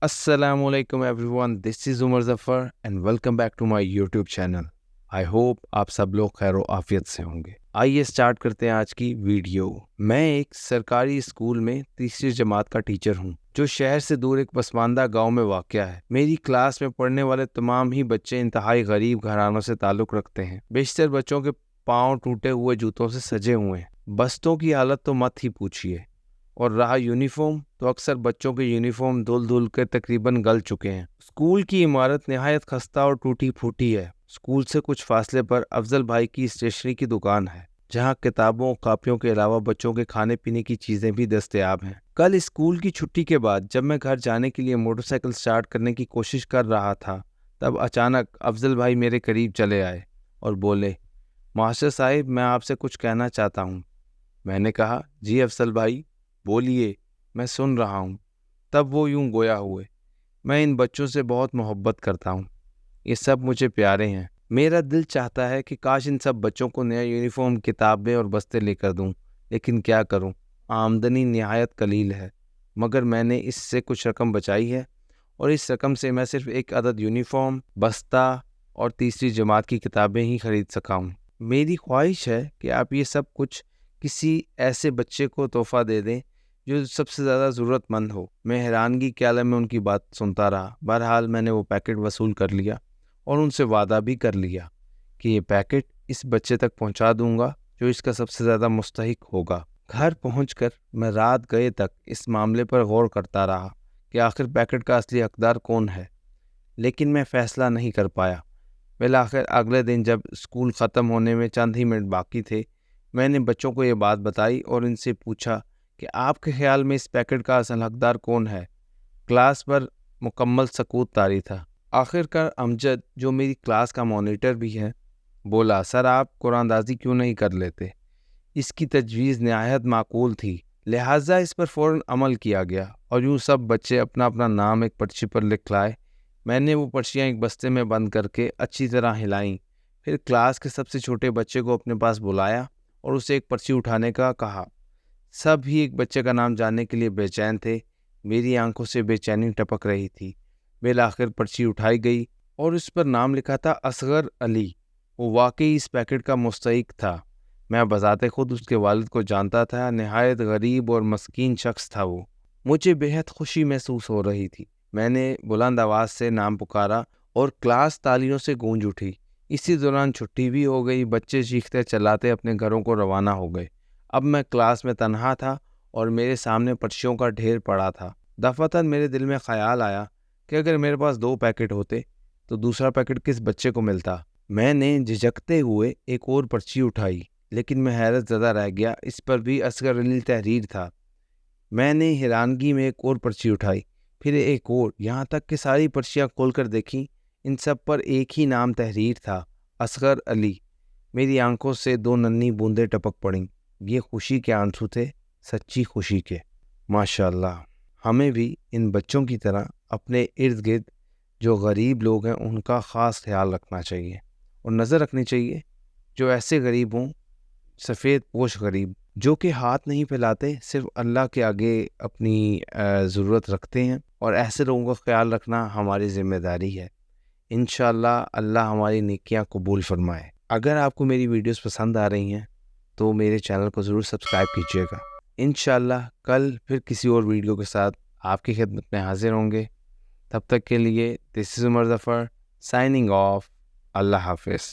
السلام علیکم everyone, this is Umar Zafar and welcome back to my YouTube channel. I hope آپ سب لوگ خیر و عافیت سے ہوں گے. آئیے اسٹارٹ کرتے ہیں آج کی ویڈیو. میں ایک سرکاری اسکول میں تیسری جماعت کا ٹیچر ہوں جو شہر سے دور ایک پسماندہ گاؤں میں واقع ہے. میری کلاس میں پڑھنے والے تمام ہی بچے انتہائی غریب گھرانوں سے تعلق رکھتے ہیں. بیشتر بچوں کے پاؤں ٹوٹے ہوئے جوتوں سے سجے ہوئے ہیں. بستوں کی حالت تو مت ہی پوچھیے. اور رہا یونیفارم تو اکثر بچوں کے یونیفارم دھل دھل کے تقریباً گل چکے ہیں. اسکول کی عمارت نہایت خستہ اور ٹوٹی پھوٹی ہے. اسکول سے کچھ فاصلے پر افضل بھائی کی اسٹیشنری کی دکان ہے جہاں کتابوں کاپیوں کے علاوہ بچوں کے کھانے پینے کی چیزیں بھی دستیاب ہیں. کل اسکول کی چھٹی کے بعد جب میں گھر جانے کے لیے موٹر سائیکل سٹارٹ کرنے کی کوشش کر رہا تھا تب اچانک افضل بھائی میرے قریب چلے آئے اور بولے، ماسٹر صاحب میں آپ سے کچھ کہنا چاہتا ہوں. میں نے کہا، جی افضل بھائی بولیے، میں سن رہا ہوں. تب وہ یوں گویا ہوئے، میں ان بچوں سے بہت محبت کرتا ہوں. یہ سب مجھے پیارے ہیں. میرا دل چاہتا ہے کہ کاش ان سب بچوں کو نیا یونیفارم، کتابیں اور بستے لے کر دوں، لیکن کیا کروں، آمدنی نہایت قلیل ہے. مگر میں نے اس سے کچھ رقم بچائی ہے اور اس رقم سے میں صرف ایک عدد یونیفارم، بستہ اور تیسری جماعت کی کتابیں ہی خرید سکا ہوں. میری خواہش ہے کہ آپ یہ سب کچھ کسی ایسے بچے کو تحفہ دے دیں جو سب سے زیادہ ضرورت مند ہو. میں حیرانگی کے عالم میں ان کی بات سنتا رہا. بہرحال میں نے وہ پیکٹ وصول کر لیا اور ان سے وعدہ بھی کر لیا کہ یہ پیکٹ اس بچے تک پہنچا دوں گا جو اس کا سب سے زیادہ مستحق ہوگا. گھر پہنچ کر میں رات گئے تک اس معاملے پر غور کرتا رہا کہ آخر پیکٹ کا اصلی حقدار کون ہے، لیکن میں فیصلہ نہیں کر پایا. بالآخر اگلے دن جب اسکول ختم ہونے میں چند ہی منٹ باقی تھے، میں نے بچوں کو یہ بات بتائی اور ان سے پوچھا کہ آپ کے خیال میں اس پیکٹ کا اصل حقدار کون ہے. کلاس پر مکمل سکوت طاری تھا. آخرکار امجد جو میری کلاس کا مانیٹر بھی ہے بولا، سر آپ قرآن اندازی کیوں نہیں کر لیتے؟ اس کی تجویز نہایت معقول تھی، لہٰذا اس پر فوراً عمل کیا گیا اور یوں سب بچے اپنا اپنا نام ایک پرچی پر لکھ لائے. میں نے وہ پرچیاں ایک بستے میں بند کر کے اچھی طرح ہلائیں. پھر کلاس کے سب سے چھوٹے بچے کو اپنے پاس بلایا اور اسے ایک پرچی اٹھانے کا کہا. سب ہی ایک بچے کا نام جاننے کے لیے بے چین تھے. میری آنکھوں سے بے چینی ٹپک رہی تھی. بالآخر پرچی اٹھائی گئی اور اس پر نام لکھا تھا اصغر علی. وہ واقعی اس پیکٹ کا مستحق تھا. میں بذات خود اس کے والد کو جانتا تھا. نہایت غریب اور مسکین شخص تھا وہ. مجھے بہت خوشی محسوس ہو رہی تھی. میں نے بلند آواز سے نام پکارا اور کلاس تالیوں سے گونج اٹھی. اسی دوران چھٹی بھی ہو گئی. بچے چیختے چلاتے اپنے گھروں کو روانہ ہو گئے. اب میں کلاس میں تنہا تھا اور میرے سامنے پرچیوں کا ڈھیر پڑا تھا. دفعتاً میرے دل میں خیال آیا کہ اگر میرے پاس 2 پیکٹ ہوتے تو دوسرا پیکٹ کس بچے کو ملتا. میں نے جھجکتے ہوئے ایک اور پرچی اٹھائی، لیکن میں حیرت زدہ رہ گیا. اس پر بھی اصغر علی تحریر تھا. میں نے حیرانگی میں ایک اور پرچی اٹھائی، پھر ایک اور، یہاں تک کہ ساری پرچیاں کھول کر دیکھیں. ان سب پر ایک ہی نام تحریر تھا، اصغر علی. میری آنکھوں سے 2 ننھی بوندیں ٹپک پڑیں. یہ خوشی کے آنسو تھے، سچی خوشی کے. ماشاءاللہ، ہمیں بھی ان بچوں کی طرح اپنے ارد گرد جو غریب لوگ ہیں ان کا خاص خیال رکھنا چاہیے اور نظر رکھنی چاہیے جو ایسے غریب ہوں، سفید پوش غریب، جو کہ ہاتھ نہیں پھیلاتے، صرف اللہ کے آگے اپنی ضرورت رکھتے ہیں. اور ایسے لوگوں کا خیال رکھنا ہماری ذمہ داری ہے. انشاءاللہ اللہ ہماری نیکیاں قبول فرمائے. اگر آپ کو میری ویڈیوز پسند آ رہی ہیں تو میرے چینل کو ضرور سبسکرائب کیجیے گا. انشاءاللہ کل پھر کسی اور ویڈیو کے ساتھ آپ کی خدمت میں حاضر ہوں گے. تب تک کے لیے دس is Umar Zafar signing off. اللہ حافظ.